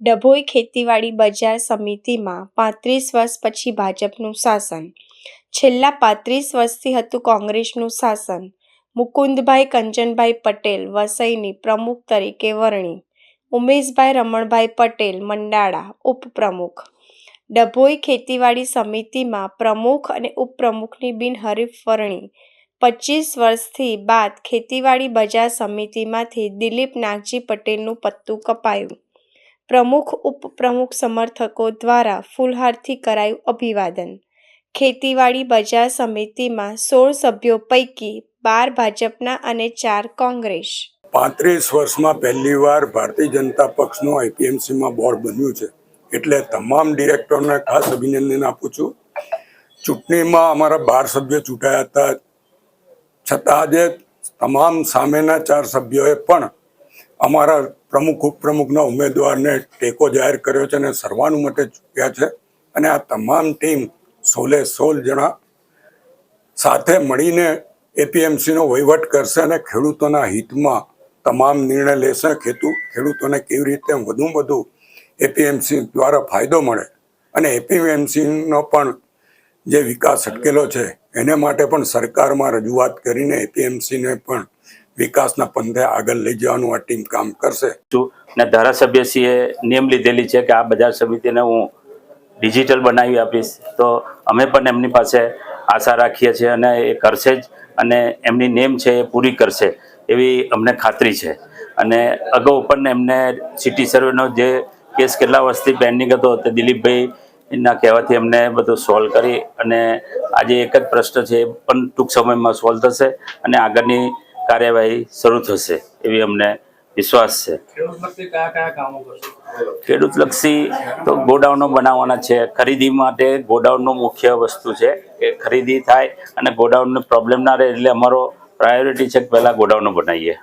ડભોઈ ખેતીવાડી બજાર સમિતિમાં 35 વર્ષ પછી ભાજપનું શાસન. છેલ્લા 35 વર્ષથી હતું કોંગ્રેસનું શાસન. મુકુંદભાઈ કંચનભાઈ પટેલ વસઈની પ્રમુખ તરીકે વરણી. ઉમેશભાઈ રમણભાઈ પટેલ મંડાળા ઉપપ્રમુખ. ડભોઈ ખેતીવાડી સમિતિમાં પ્રમુખ અને ઉપપ્રમુખની બિનહરીફ વરણી. 25 વર્ષથી બાદ ખેતીવાડી બજાર સમિતિમાંથી દિલીપ નાગજી પટેલનું પત્તું કપાયું. પ્રમુખ ઉપપ્રમુખ સમર્થકો દ્વારા ફૂલહારથી કરાયું અભિવાદન. ખેતીવાડી બજાર સમિતિમાં 16 સભ્યો પૈકી 12 ભાજપના અને 4 કોંગ્રેસ. 35 વર્ષમાં પહેલીવાર ભારતીય જનતા પક્ષનું આઈપીએમસીમાં બોર્ડ બન્યું છે, એટલે તમામ ડિરેક્ટરોને ખાસ અભિનંદન આપું છું. ચૂંટણીમાં અમારા 12 સભ્યો ચૂંટાયા હતા, છતાં આજે તમામ સામેના 4 સભ્યોએ પણ અમારા પ્રમુખ ઉપપ્રમુખના ઉમેદવારને ટેકો જાહેર કર્યો છે અને સર્વાનુમતે ચૂક્યા છે. અને આ તમામ ટીમ 16 જણા સાથે મળીને એપીએમસીનો વહીવટ કરશે અને ખેડૂતોના હિતમાં તમામ નિર્ણય લેશે. ખેડૂતોને કેવી રીતે વધુ એપીએમસી દ્વારા ફાયદો મળે અને એપીએમસીનો પણ જે વિકાસ અટકેલો છે એને માટે પણ સરકારમાં રજૂઆત કરીને એપીએમસીને પણ વિકાસના પંથે આગળ લઈ જવાનું આ ટીમ કામ કરશે. અને ધારાસભ્યશ્રીએ નિયમ લીધેલી છે કે આ બજાર સમિતિને હું ડિજિટલ બનાવી આપીશ, તો અમે પણ એમની પાસે આશા રાખીએ છીએ અને એ કરશે જ અને એમની નેમ છે એ પૂરી કરશે એવી અમને ખાતરી છે. અને અગાઉ પણ એમને સિટી સર્વેનો જે કેસ કેટલા વર્ષથી પેન્ડિંગ હતો તે દિલીપભાઈના કહેવાથી એમને બધું સોલ્વ કરી અને આજે એક જ પ્રશ્ન છે એ પણ ટૂંક સમયમાં સોલ્વ થશે અને આગળની કાર્યવાહી શરૂ થશે એવી અમને વિશ્વાસ છે. ખેડૂતલક્ષી તો ગોડાઉનો બનાવવાના છે. ખરીદી માટે ગોડાઉનનો મુખ્ય વસ્તુ છે કે ખરીદી થાય અને ગોડાઉનનો પ્રોબ્લેમ ના રહે, એટલે અમારો પ્રાયોરિટી છે કે પહેલાં ગોડાઉનો બનાવીએ.